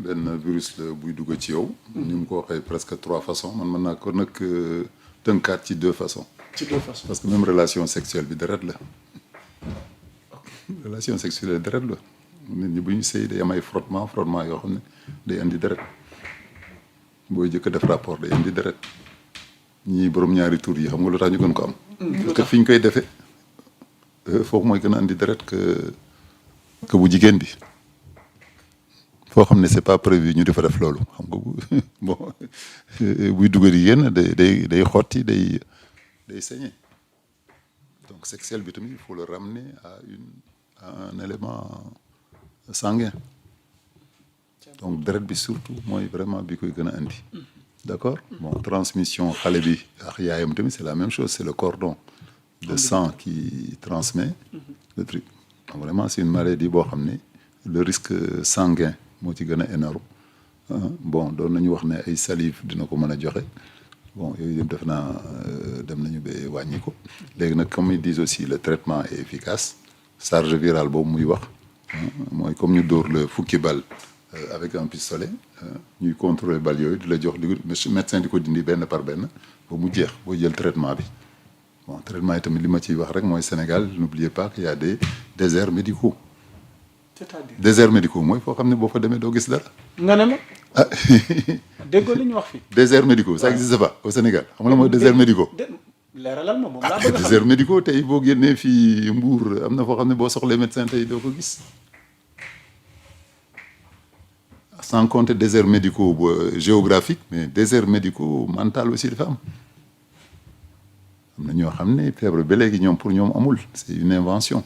benn virus la buy dugg ci yow. ni mu ko waxee presque 3 façons man mën naa ko nag tënkaat ci 2 façons. ci 2 façons parce que même relation sexuelle bi deret la. relation sexuelle deret la nit ñi bu ñu sëy day am ay frottement yoo xam ne day indi deret booy jëkk def rapport day indi deret ñii borom ñaari tur yi xam nga lu tax ñu gën ko am. parce que fi ñu koy defee foofu mooy gën a indi deret que bu jigéen bi. foo xam ne c'est pas prévu ñu di fa def loolu xam nga bon buy dugal yi génn day xotti day saigner donc sexuel bi tamit il faut le ramener à un élément sanguin donc deret bi surtout mooy vraiment bi koy gën a indi d'accord bon transmission xale bi ak yaayam tamit c'est la même chose c'est le cordon de sang qui transmet le truc donc vraiment c'est une maladie boo xam ne le risque sanguin moo ci gën a énorme bon doon nañu wax ne ay salive dina ko mën a joxe bon yooyu yëpp def naa dem nañu ba wàññi ko léegi nag comme ils disent aussi le traitement est efficace charge virale boobu muy wax mooy comme ñu dóor la fukki bal avec un pistolet ñuy contrôler bal yooyu di la jox médecin di ko dindi benn par benn ba mu jeex boo jël traitement bi bon traitement yi tamit li ma ciy wax rek mooy Sénégal n'oubliez pas qu'il y a des déserts médicaux. c'est-à-dire déserts médicaux mooy foo xam ne boo fa demee doo gis dara. nga ne ma. ah déggoo li ñu wax fii. déserts médicaux ça existe pas au Sénégal xam nga la mooy déserts médicaux. leeralal ma moom laa bëgg a xam déserts médicaux tey boo génnee fii Mbour am na foo xam ne boo soxlee médecin tey doo ko gis. sans compter déserts médicaux géographiques mais déserts médicaux mental aussi dafa am. am na ñoo xam ne feebar ba léegi ñoom pour ñoom amul c'est une invention.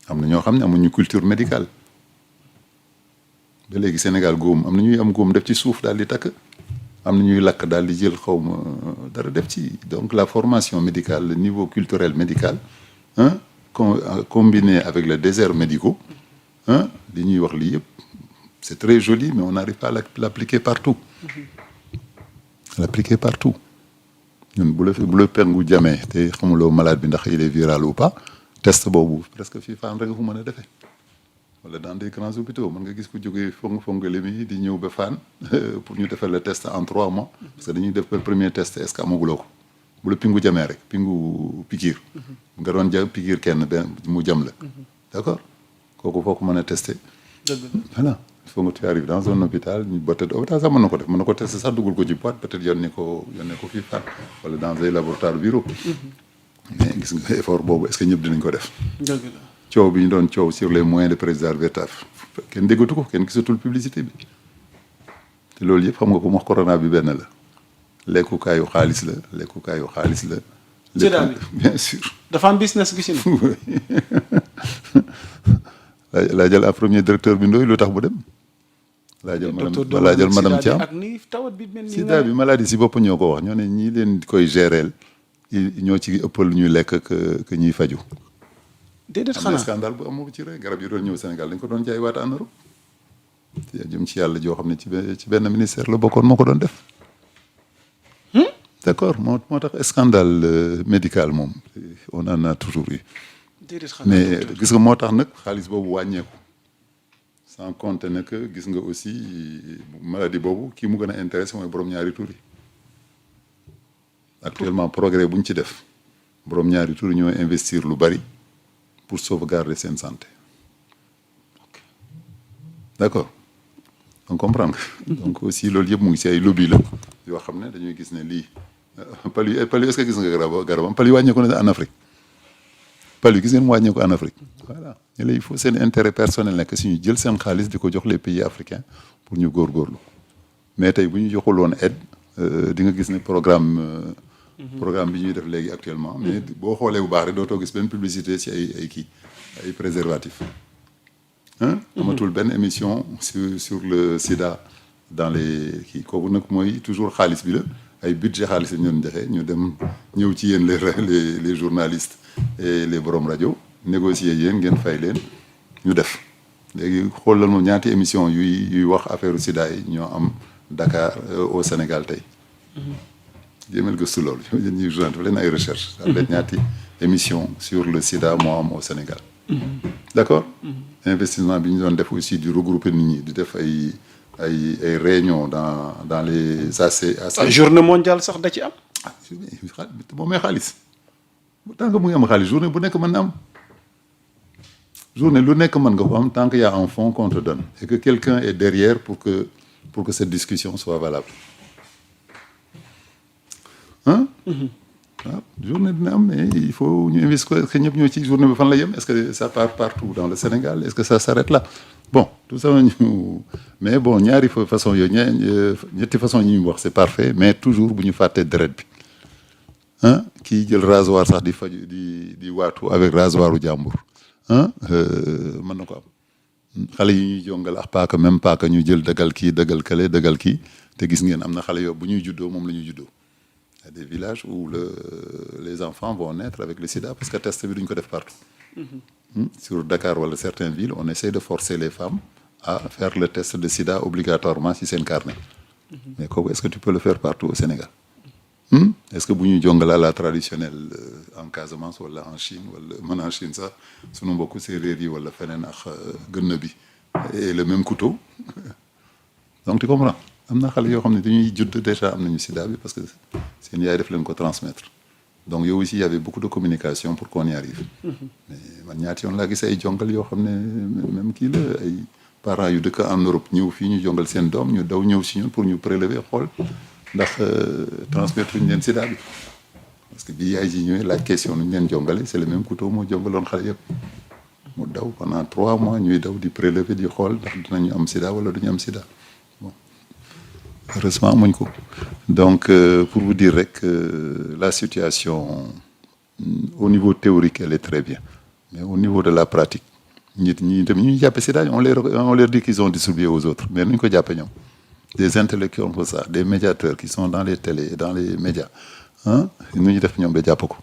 am na ñoo xam ne amuñu culture médicale ba léegi Sénégal góom am na ñuy am góom def ci suuf daal di takk am na ñuy lakk daal di jël xaw ma dara def ci donc la formation médicale le niveau culturel médical combiné avec le désert médicaux li ñuy wax lii yëpp c'est très joli mais on n'arrive pas à l'appliquer partout ñun bu la pengu jamee te xamuloo malade bi ndax il est viral ou pas test boobu presque fii Fann rek nga fu mën a defee wala dans des grands hôpitaux mën nga gis ko jógee fongale mi di ñëw ba Fann pour ñu defal le test en 3 mois parce que dañuy def le premier test est-ce que amaguloo ko bu la pingu jamee rek pingu piqûre nga doon ja piqûre kenn benn mu jam la d'accord kooku foo ko mën a testé voilà il faut que tu arrives dans un hôpital ñu peut-être hôpital sax mën na ko def mën na ko testé sax dugal ko ci boîte peut-être yónnee ko fii Fann wala dans des laboratoires viraux mais gis nga effort boobu est-ce que ñëpp dinañ ko def. dëgg la coow bi ñu doon coow sur les moyens de préservatifs kenn déggatu ko kenn gisatul publicité bi te loolu yëpp xam nga ko wax corona bi benn la lekkukaayu xaalis la. Sédar bi bien sûr. dafa am business gi si ne. laa jël premier directeur bi Ndoye lu tax bu dem. laa jël madame Thiam ak ni tawat bi mel ni sida bi maladie si bopp ñoo ko wax ñoo ne ñii leen koy gérer. ñoo ci ëppal ñuy lekk que ñuy faju déedéet xanaa am na scandale bu amoo ci rek garab yi doon ñëw Sénégal dañ ko doon jaay waat en Europe jëm ci yàlla joo xam ne ci benn ministère la bokkoon moo ko doon def d'accord moo tax scandale médical moom on en a toujours eu mais gis nga moo tax nag xaalis boobu wàññeeku sans compter ne que gis nga aussi maladie boobu kii mu gën a intéressé mooy borom ñaari tur yi actuellement progrès bu ñu ci def borom ñaari tur ñoo investir lu bari pour sauvegarder seen santé d'accord on comprend donc aussi loolu yëpp mu ngi ci ay lobby la yoo xam ne dañuy gis ne lii palu est-ce que gis nga garabam palu wàññeeku na en Afrique palu gis ngeen mu wàññeeku en Afrique voilà ñu lay il faut seen intérêt personnel nekk si ñu jël seen xaalis di ko jox les pays africains pour ñu góorgóorlu mais tey bu ñu joxul woon aide di nga gis ne programme bi ñuy def léegi actuellement mais boo xoolee bu baax rek dootoo gis benn publicité ci ay préservatifs amatul benn émission sur le sida dans les kii kooku nag mooy toujours xaalis bi la ay budget xaalis la ñu doon joxe ñu dem ñëw ci yéen les journalistes et les borom rajo négocier yéen ngeen fay leen ñu def léegi xool lañu ñaati émission yuy wax affaire sida yi ñoo am Dakar au Sénégal tey jéemal gëstu loolu yéen ñuy journal dafa leen ay recherche daal leen ñaati émission sur le sida moo am au Sénégal d'accord. Investissement bi ñu doon def aussi di regrouper nit ñi di def ay réunions dans les AC. journée mondiale sax da ci am. ah moom may xaalis tant que mu ngi am xaalis journée bu nekk mën na am journée lu nekk mën nga ko am tant qu'il y a un fonds qu'on te donne et que quelqu'un est derrière pour que cette discussion soit valable hein. waaw journée dina am mais il faut ñu investir ko est-ce que ñëpp ñoo ci journée bi fan la yem est-ce que ça part partout dans le Sénégal est-ce que ça s'arrête là bon tout ça ñu mais bon ñaari façon yooyu ñetti façon yi ñu wax c'est parfait mais toujours bu ñu fàttee deret bi ah kii jël rasoir sax di faju di waatu avec rasoiru jàmbur ah mën na ko am xale yi ñuy jongal ak paaka même paaka ñu jël dagal kii dagal kale dagal kii te gis ngeen am na xale yoo bu ñuy juddoo moom la ñuy juddoo il y a des villages où les enfants vont naître avec le sida parce que test bi duñ ko def partout sur Dakar wala certaines villes on essaie de forcer les femmes à faire le test de sida obligatoirement si seen carnet mais kooku est-ce que tu peux le faire partout au Sénégal est-ce que bu ñuy jongala la traditionnelle en Casamance wala en Chine wala man en Chine sax sunu mbokku séeréer yi wala feneen ak gën bi et le même couteau donc tu comprends am na xale yoo xam ne dañuy judd déjà am nañu sida bi parce que seen yaay def leen ko transmettre donc yow aussi il y avait beaucoup de communication pour qu'on y arrive mais man ñaati yoon laa gis ay jongal yoo xam ne même kii la ay parents yu dëkk en Europe ñëw fii ñu jongal seen doom ñu daw ñëw si ñun pour ñu prélever xool ndax transmettre ñu leen sida bi parce que bi yaay ji ñëwee laaj question nuñ leen jongale c'est le même couteau moo jongaloon xale yëpp mu daw pendant 3 mois ñuy daw di prélever di xool ndax dinañu am sida wala duñu am sida bon heureusement amuñ ko donc pour vous dire rek la situation au niveau théorique elle est très bien mais au niveau de la pratique ñi dem ñuy jàppe sida on leur dit qu'ils ont distribué aux autres mais nuñ ko jàppe ñoom des intellectuels comme ça des médiateurs qui sont dans les télés et dans les médias ah nu ñu def ñoom ba jàpp ko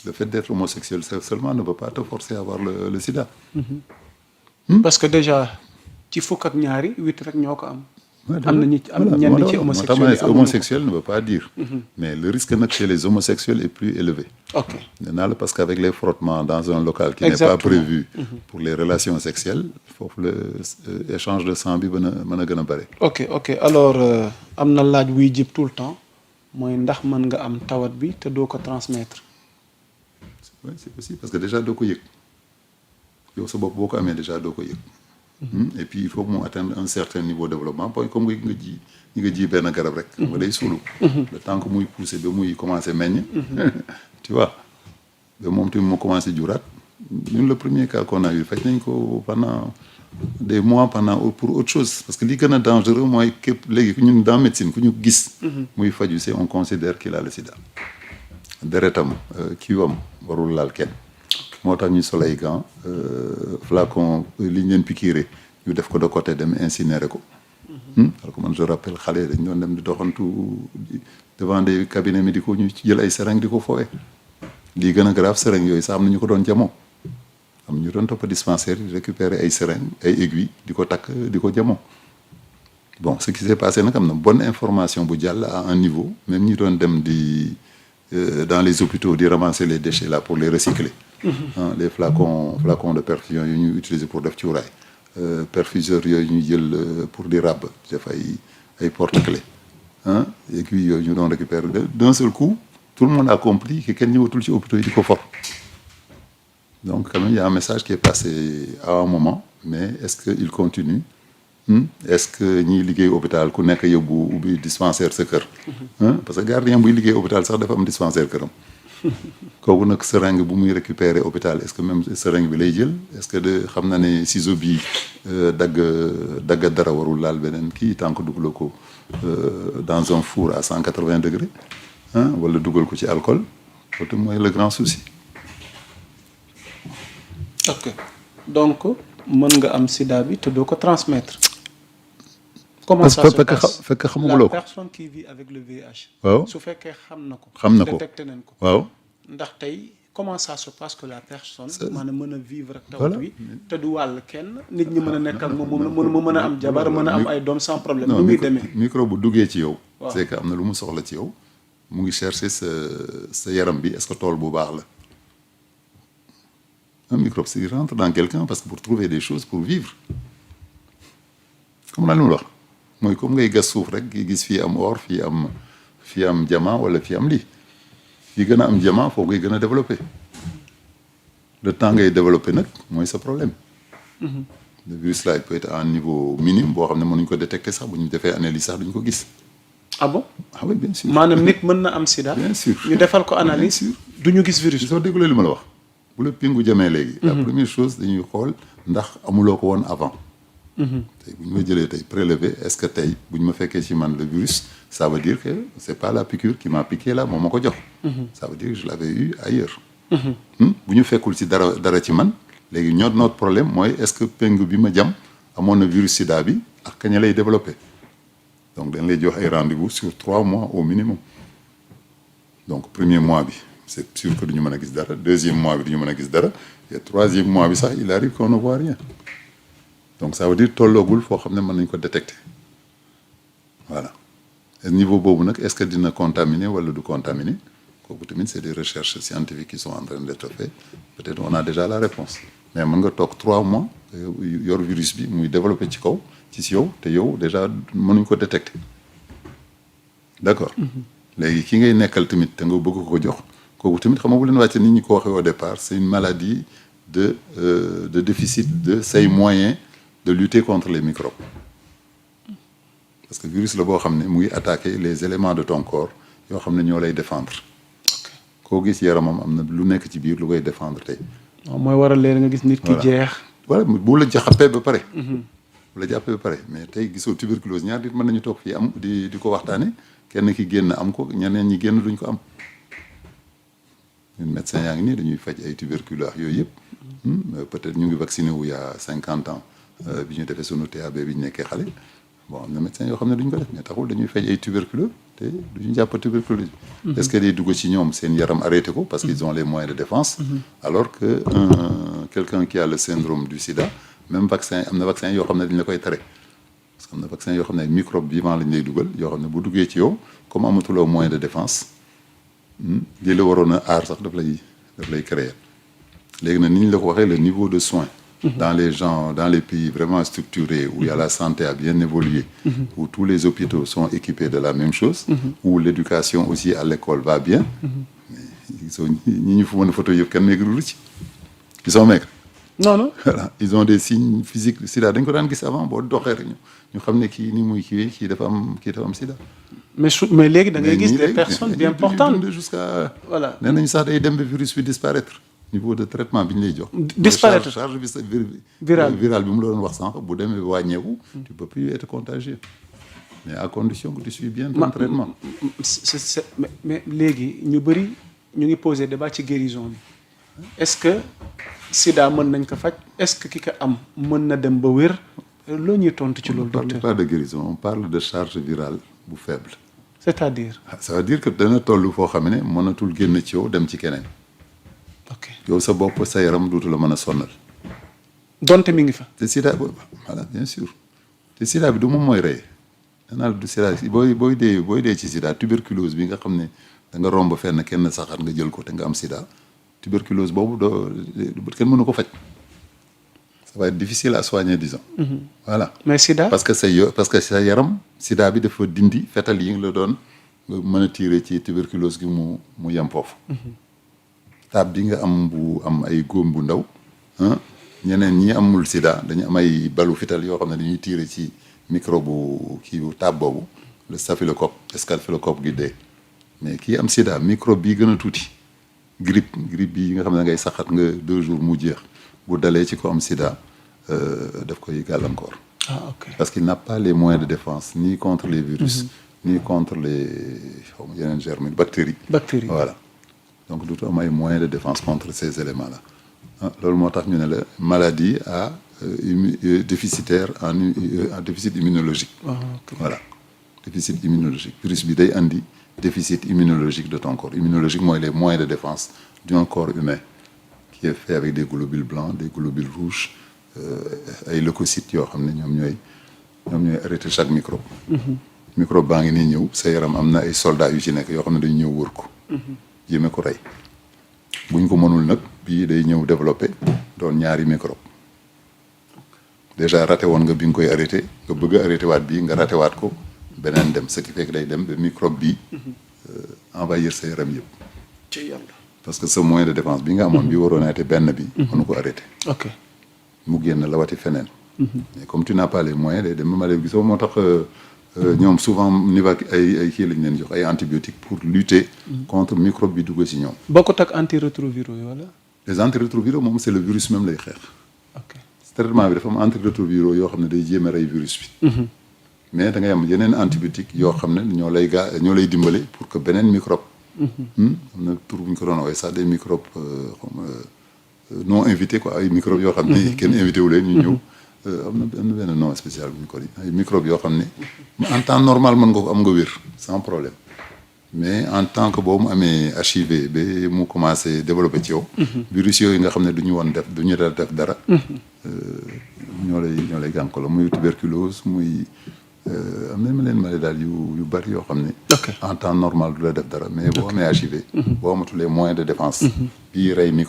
le fait d'être homosexuel seulement ne peut pas te forcer à avoir le sida. parce que déjà ci fukk ak ñaari 8 rek ñoo ko am. am na ñenn ci homosexuels yi homosexuel ne veut pas dire. mais le risque nag chez les homosexuels est plus élevé. ok nee naa la parce qu'avec les frottements dans un local qui n'est pas prévu pour les relations sexuelles foofu le échange de sang bi mën a gën a bëri. ok alors am na laaj buy jib tout le temps mooy ndax mën nga am tawat bi te doo ko transmettre. oui c'est possible parce que déjà doo ko yëg yow sa bopp boo ko amee déjà doo ko yëg. et puis il faut que mu atteindre un certain niveau de développement comme nga ji benn garab rek. nga day suulu. le temps que muy pousser ba muy commencer meññ. tu vois ba moom tamit mu commencé juraat ñun le premier cas qu'on a eu faj nañ ko pendant des mois pour autre chose parce que li gën a dangereux mooy képp léegi ñun dans médecine ku ñu gis. muy faju c'est on considère qu'il a le sida. deretam kiiwam warul laal kenn. moo tax ñu sol ay gants flacon li ñu leen piqûre ñu def ko de côté dem incinérer ko. alors que man je rappelle xale dañ doon dem di doxantu devant des cabinets médicaux ñu jël ay seringue di ko foowee. lii gën a grave seringue yooyu sax am na ñu ko doon jamoo am ñu doon topp dispensaire yi récupérer ay seringue ay aiguilles di ko takk di ko jamoo bon ce qui s'est passé nag am na bonne information bu jàll à un niveau même ñi doon dem dans les hôpitaux di ramasser les déchets là pour les recycler. Les flacons de perfusion yu ñuy utiliser pour def cuuraay perfuseurs yooyu ñu jël pour di ràbb def ay porte-clés aiguilles yooyu ñu doon récupérer d'un seul coup tout le monde a compris que kenn ñëwatul ci hôpitaux yi di ko for donc quand même il y a un message qui est passé à un moment mais est-ce que il continue est-ce que ñiy liggéey hôpital ku nekk yóbbu ubbi dispensaire sa kër parce que gardien buy liggéey hôpital sax dafa am dispensaire këram kooku nag seringue bu muy récupérer hôpital est-ce que même seringue bi lay jël est-ce que xam na ne ciseau bi dagg dara warul laal beneen kii tant que dugaloo ko dans un four à 180 degrés wala dugal ko ci alcool loolu mooy le grand souci. ok donc mën nga am sida bi te doo ko transmettre. comment ça se passe fekk xamuloo ko la personne qui vit avec le VIH. waaw su fekkee xam na ko. détecté nañ ko. waaw. ndax tey comment ça se passe que la personne. maanaam mën a vivre ak tawat wi. te du wàll kenn nit ñi mën a nekk ak moom mu mën a am jabar mën a am ay doom sans problème. ni muy demee micro bu duggee ci yow. c'est que am na lu mu soxla ci yow. mu ngi chercher sa yaram bi est-ce que tool bu baax la un microbe il rentre dans quelqu'un parce que pour trouver des choses pour vivre comme naa lu mu wax mooy comme ngay gas suuf rek gi gis fii am or fii am diamant wala fii am lii fii gën a am diamant foo ngay gën a développé le temps ngay développé nag mooy sa problème. Le virus là il peut être à un niveau minime boo xam ne mënuñ ko détecter sax bu ñu defee analyse sax duñ ko gis. ah bon. ah oui bien sûr. maanaam nit mën na am sida. bien sûr ñu defal ko analyse. bien sûr du ñu gis virus. soo déglulee li ma la wax bu la pingu jamee léegi. la première chose dañuy xool ndax amuloo ko woon avant. tey bu ñu ma jëlee tey prélevé est-ce que tey bu ñu ma fekkee ci man le virus ça veut dire que c'est pas la piqûre qui m'a piqué là moo ma ko jox. ça veut dire que je l'avais eu ailleurs. bu ñu fekkul ci dara ci man léegi notre problème mooy est-ce que pingu bi ma jam amoon na virus sida bi ak kañ lay développé donc dañ lay jox ay rendez-vous sur 3 mois au minimum donc premier mois bi c'est sûr que duñu mën a gis dara deuxième mois bi duñu mën a gis dara et troisième mois bi sax il arrive qu'on ne voit rien donc ça veut dire tolloogul foo xam ne mën nañ ko détecter voilà et niveau boobu nag est-ce que dina contaminer wala du contaminer kooku tamit c'est des recherches scientifiques qui sont en train d'être faites peut-être on a déjà la réponse mais mën nga toog 3 mois yor virus bi muy développé ci kaw ci si yow te yow déjà mënuñ ko détecter d'accord léegi ki ngay nekkal tamit te nga bëgg ko jox kooku tamit xam nga bu leen wàcce nit ñi ko waxee au départ c'est une maladie de déficit de say moyens de lutter contre les microbes parce que virus la boo xam ne mu ngi attaquer les éléments de ton corps yoo xam ne ñoo lay défendre koo gis yaramam am na lu nekk ci biir lu koy défendre tey. waaw mooy waral leen nga gis nit ki jeex. voilà bu la jàppee ba pare. bu la jàppee ba pare mais tey gisoo tuberculose ñaar nit mën nañu toog fii am di ko waxtaane kenn ki génn am ko ñeneen ñi génn duñ ko am ñun médecin yaa ngi nii dañuy faj ay tuberculose yooyu yëpp. peut-être ñu ngi vacciné wu il y a 50 ans bi ñu defee sunu TAB bi ñu nekkee xale bon am na médecin yoo xam ne duñ ko def mais taxul dañuy faj ay tuberculose te duñu jàpp tuberculose bi. est-ce que day dugg ci ñoom seen yaram arrêté ko parce qu'ils ont les moyens de défense. alors que quelqu'un qui a le syndrome du sida même vaccin am na vaccin yoo xam ne dañ la koy tere parce que am na vaccin yoo xam ne ay microbe vivant lañ lay dugal yoo xam ne bu duggee ci yow comme amatuloo moyen de défense li la waroon a aar sax daf lay créer léegi nag ni ñu la ko waxee le niveau de soins. dans les pays vraiment structurés où il y a la santé a bien évolué, où tous les hôpitaux sont équipés de la même chose, où l'éducation aussi à l'école va bien. ñi ñu fu mën a photo yëpp kenn maigre ci ils sont maigres. non. Voilà ils ont des signes physiques sida dañ ko daan gis avant boo doxee rek ñu xam ne kii ni muy kiiwee kii dafa am sida. mais léegi da ngay gis des personnes bien portantes jusqu'à voilà nee nañu sax day dem ba virus bi disparaître. niveau de traitement bi ñu lay jox. disparaître charge viral bi mu la doon wax sànq bu demee wàññeeku. tu peux plus être contagieux. mais à condition que tu suis bien ton traitement. mais léegi ñu bëri ñu ngi poser débat ci guérison bi est-ce que sida mën nañ ko faj est-ce que ki ko am mën na dem ba wér loo ñuy tontu ci loolu. docteur on parle pas de guérison on parle de charge virale bu faible. c'est-à-dire. ça veut dire que dana toll foo xam ne mënatul génn ci yow dem ci keneen. ok yow sa bopp sa yaram dootu la mën a sonnal. donte mi ngi fa. te sida voilà bien sûr te sida bi du moom mooy rey danaa du sida booy dee ci sida tuberculose bi nga xam ne da nga romb fenn kenn saxaat nga jël ko te nga am sida tuberculose boobu doo kenn mënu ko faj. ça va être difficile à soigner disons. voilà mais sida. parce que sa yaram sida bi dafa dindi fetal yi nga la doon nga mën a tirer ci tuberculose gi mu yem foofu. taab bi nga am bu am ay góom bu ndaw ñeneen ñi amul sida dañu am ay balu fital yoo xam ne dañuy tirer ci microbe bu kii bu taab boobu le staphylocoque gi dee mais kii am sida microbe bii gën a tuuti grippe bi nga xam ne ngay saxat nga 2 jours mu jeex bu dalee ci ko am sida daf koy gàllankoor. ah ok parce qu'il n'a pas les moyens de défense ni contre les virus. ni contre les yeneen germes bactéries. Voilà. donc du am ay moyens de défense contre ces éléments là loolu moo tax ñu ne la maladie à déficitaire en déficit immunologique. Voilà déficit immunologique virus bi day andi déficit immunologique de ton corps immunologique mooy les moyens de défense d'un corps humain qui est fait avec des globules blancs des globules rouges ay leucocytes yoo xam ne ñoom ñooy arrêter chaque microbe. microbe baa ngi nii ñëw sa yaram am na ay soldats yu ci nekk yoo xam ne dañu ñëw wër ko. jéeme ko rey buñ ko mënul nag bii day ñëw développé doon ñaari microbe déjà raté woon nga bi nga koy arrêté nga bëgg a arrêté waat bii nga raté waat ko beneen dem ce qui fait que day dem ba microbe bi envahir sa yaram yëpp. ci yàlla. parce que ce moyen de défense bi nga amoon bi waroon a arrêté benn bi. mënu ko arrêté. ok mu génn la wati feneen. mais comme tu n'as pas les moyens day dem ma lay gisoo moo tax ñoom souvent niveau ay kii lañ leen jox ay antibiotiques pour lutter contre microbe bi dugg ci ñoom. bokkut ak antirétroviraux yi wala. les antirétroviraux moom c'est le virus même lay xeex. ok traitement bi dafa am antirétroviraux yoo xam ne day jéem a rey virus bi. mais da ngay am yeneen antibiotiques yoo xam ne ñoo lay dimbale pour que beneen microbe. am na tur bu ñu ko doon woowee sax des microbes non invités quoi ay microbes yoo xam ne kenn invité wu leen ñu ñëw. am na benn nom spécial bu ñu ko di ay microbes yoo xam ne en temps normal mën nga ko am nga wér sans problème mais en tant que boobu mu amee HIV ba mu commencé développé ci yow. virus yooyu nga xam ne du ñu def dara. ñoo lay gàncax muy tuberculose muy am na leen maladie daal yu bari yoo xam ne. en temps normal du la def dara mais boo amee HIV. boo amatul les moyens de défense. bii rey